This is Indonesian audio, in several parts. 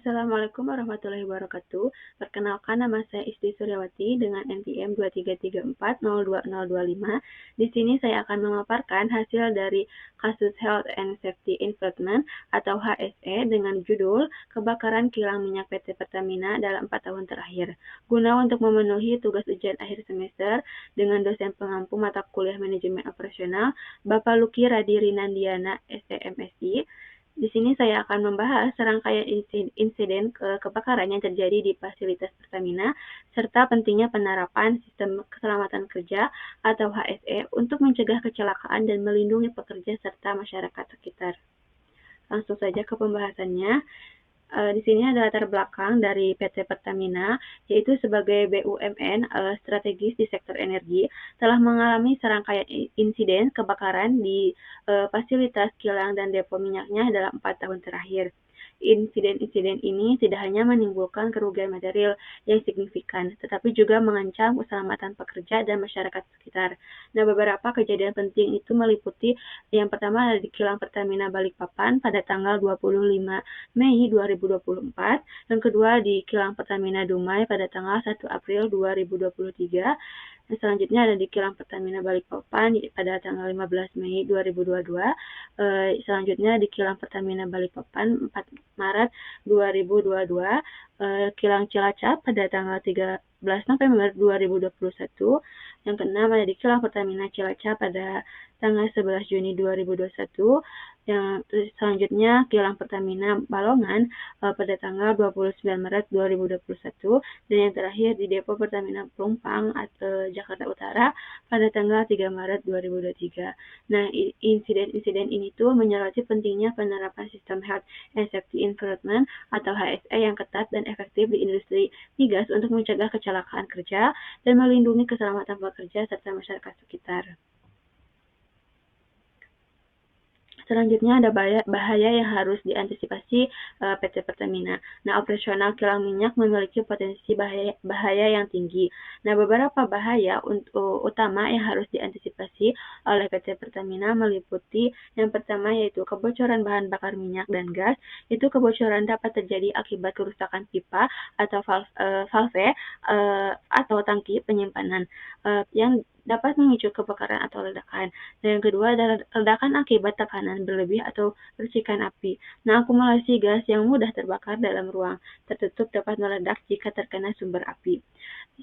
Assalamualaikum warahmatullahi wabarakatuh. Perkenalkan, nama saya Isti Suryawati dengan NPM 233402025. Di sini saya akan memaparkan hasil dari kasus Health and Safety Environment atau HSE dengan judul Kebakaran Kilang Minyak PT Pertamina dalam 4 tahun terakhir. Guna untuk memenuhi tugas ujian akhir semester dengan dosen pengampu mata kuliah Manajemen Operasional, Bapak Luki Radi Rinandiana, STMSI. Di sini saya akan membahas serangkaian insiden kebakaran yang terjadi di fasilitas Pertamina, serta pentingnya penerapan sistem keselamatan kerja atau HSE untuk mencegah kecelakaan dan melindungi pekerja serta masyarakat sekitar. Langsung saja ke pembahasannya. Di sini ada latar belakang dari PT Pertamina, yaitu sebagai BUMN strategis di sektor energi, telah mengalami serangkaian insiden kebakaran di fasilitas kilang dan depo minyaknya dalam 4 tahun terakhir. Insiden-insiden ini tidak hanya menimbulkan kerugian material yang signifikan, tetapi juga mengancam keselamatan pekerja dan masyarakat sekitar. Nah, beberapa kejadian penting itu meliputi yang pertama ada di kilang Pertamina Balikpapan pada tanggal 25 Mei 2024, yang kedua di kilang Pertamina Dumai pada tanggal 1 April 2023, dan selanjutnya ada di kilang Pertamina Balikpapan pada tanggal 15 Mei 2022, selanjutnya di kilang Pertamina Balikpapan 4 Maret 2022, kilang Cilacap pada tanggal 13 November 2021, yang keenam ada di kilang Pertamina Cilacap pada tanggal 11 Juni 2021, yang selanjutnya kilang Pertamina Balongan pada tanggal 29 Maret 2021, dan yang terakhir di depo Pertamina Pelumpang atau Jakarta Utara pada tanggal 3 Maret 2023. Nah, insiden-insiden ini tuh menyoroti pentingnya penerapan sistem Health and Safety Environment atau HSE yang ketat dan efektif di industri migas untuk mencegah kecelakaan kerja dan melindungi keselamatan pekerja serta masyarakat sekitar. Selanjutnya ada bahaya yang harus diantisipasi PT Pertamina. Nah, operasional kilang minyak memiliki potensi bahaya yang tinggi. Nah, beberapa bahaya utama yang harus diantisipasi oleh PT Pertamina meliputi yang pertama yaitu kebocoran bahan bakar minyak dan gas. Itu kebocoran dapat terjadi akibat kerusakan pipa atau valve atau tangki penyimpanan yang dapat memicu kebakaran atau ledakan. Dan yang kedua adalah ledakan akibat tekanan berlebih atau percikan api. Nah, akumulasi gas yang mudah terbakar dalam ruang tertutup dapat meledak jika terkena sumber api.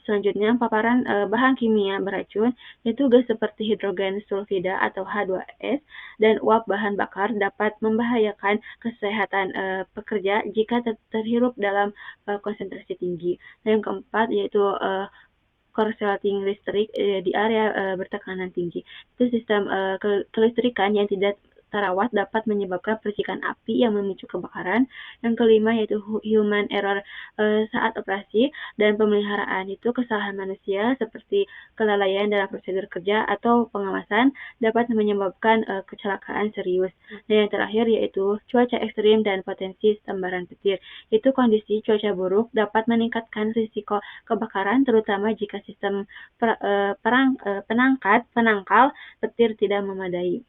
Selanjutnya, paparan bahan kimia beracun, yaitu gas seperti hidrogen sulfida atau H2S dan uap bahan bakar dapat membahayakan kesehatan pekerja jika terhirup dalam konsentrasi tinggi. Dan yang keempat yaitu korsleting listrik di area bertekanan tinggi. Itu sistem kelistrikan yang tidak terawat dapat menyebabkan percikan api yang memicu kebakaran. Yang kelima yaitu human error saat operasi dan pemeliharaan. Itu kesalahan manusia seperti kelalaian dalam prosedur kerja atau pengawasan dapat menyebabkan kecelakaan serius. Dan yang terakhir yaitu cuaca ekstrim dan potensi sambaran petir. Itu kondisi cuaca buruk dapat meningkatkan risiko kebakaran terutama jika sistem penangkal petir tidak memadai.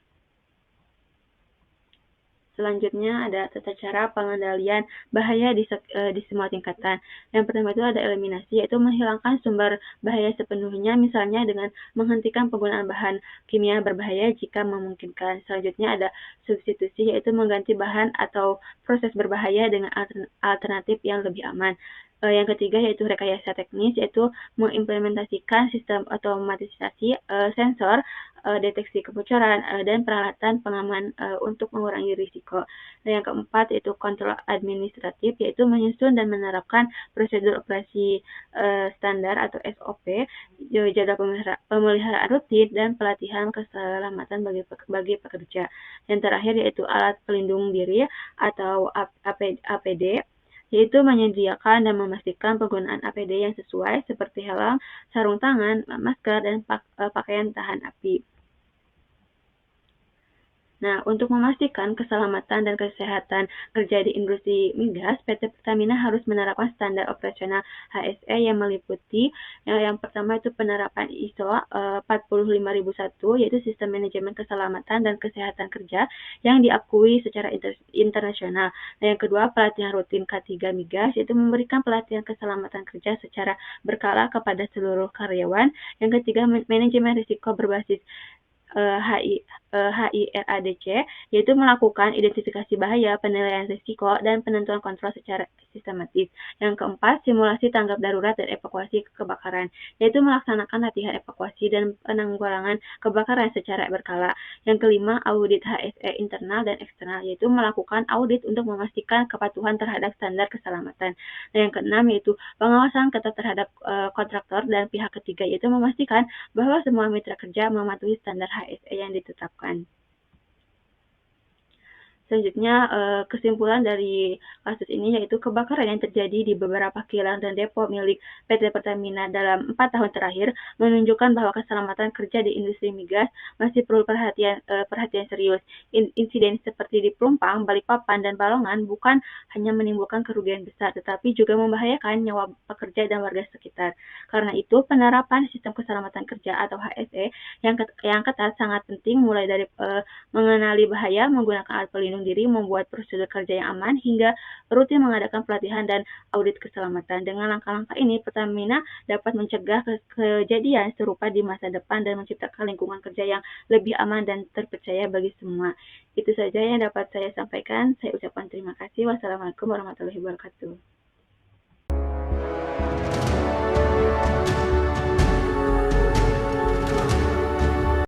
Selanjutnya ada tata cara pengendalian bahaya di semua tingkatan. Yang pertama itu ada eliminasi, yaitu menghilangkan sumber bahaya sepenuhnya, misalnya dengan menghentikan penggunaan bahan kimia berbahaya jika memungkinkan. Selanjutnya ada substitusi, yaitu mengganti bahan atau proses berbahaya dengan alternatif yang lebih aman. Yang ketiga yaitu rekayasa teknis, yaitu mengimplementasikan sistem otomatisasi sensor deteksi kebocoran dan peralatan pengaman untuk mengurangi risiko. Dan yang keempat yaitu kontrol administratif, yaitu menyusun dan menerapkan prosedur operasi standar atau SOP, jadwal pemeliharaan rutin dan pelatihan keselamatan bagi pekerja. Yang terakhir yaitu alat pelindung diri atau APD, yaitu menyediakan dan memastikan penggunaan APD yang sesuai seperti helm, sarung tangan, masker, dan pakaian tahan api. Nah, untuk memastikan keselamatan dan kesehatan kerja di industri migas, PT Pertamina harus menerapkan standar operasional HSE yang meliputi yang pertama itu penerapan ISO 45001, yaitu Sistem Manajemen Keselamatan dan Kesehatan Kerja yang diakui secara internasional. Nah, yang kedua, pelatihan rutin K3 migas, yaitu memberikan pelatihan keselamatan kerja secara berkala kepada seluruh karyawan. Yang ketiga, manajemen risiko berbasis HIRADC, yaitu melakukan identifikasi bahaya, penilaian risiko, dan penentuan kontrol secara sistematis. Yang keempat, simulasi tanggap darurat dan evakuasi kebakaran, yaitu melaksanakan latihan evakuasi dan penanggulangan kebakaran secara berkala. Yang kelima, audit HSE internal dan eksternal, yaitu melakukan audit untuk memastikan kepatuhan terhadap standar keselamatan. Dan yang keenam, yaitu pengawasan ketat terhadap kontraktor dan pihak ketiga, yaitu memastikan bahwa semua mitra kerja mematuhi standar HSE yang ditetapkan. Selanjutnya, kesimpulan dari kasus ini yaitu kebakaran yang terjadi di beberapa kilang dan depo milik PT Pertamina dalam 4 tahun terakhir menunjukkan bahwa keselamatan kerja di industri migas masih perlu perhatian serius. Insiden seperti di Pelumpang, Balikpapan, dan Balongan bukan hanya menimbulkan kerugian besar, tetapi juga membahayakan nyawa pekerja dan warga sekitar. Karena itu, penerapan sistem keselamatan kerja atau HSE yang ketat sangat penting, mulai dari mengenali bahaya, menggunakan alat pelindung diri, membuat prosedur kerja yang aman, hingga rutin mengadakan pelatihan dan audit keselamatan. Dengan langkah-langkah ini, Pertamina dapat mencegah kejadian serupa di masa depan dan menciptakan lingkungan kerja yang lebih aman dan terpercaya bagi semua. Itu saja yang dapat saya sampaikan. Saya ucapkan terima kasih. Wassalamualaikum warahmatullahi wabarakatuh.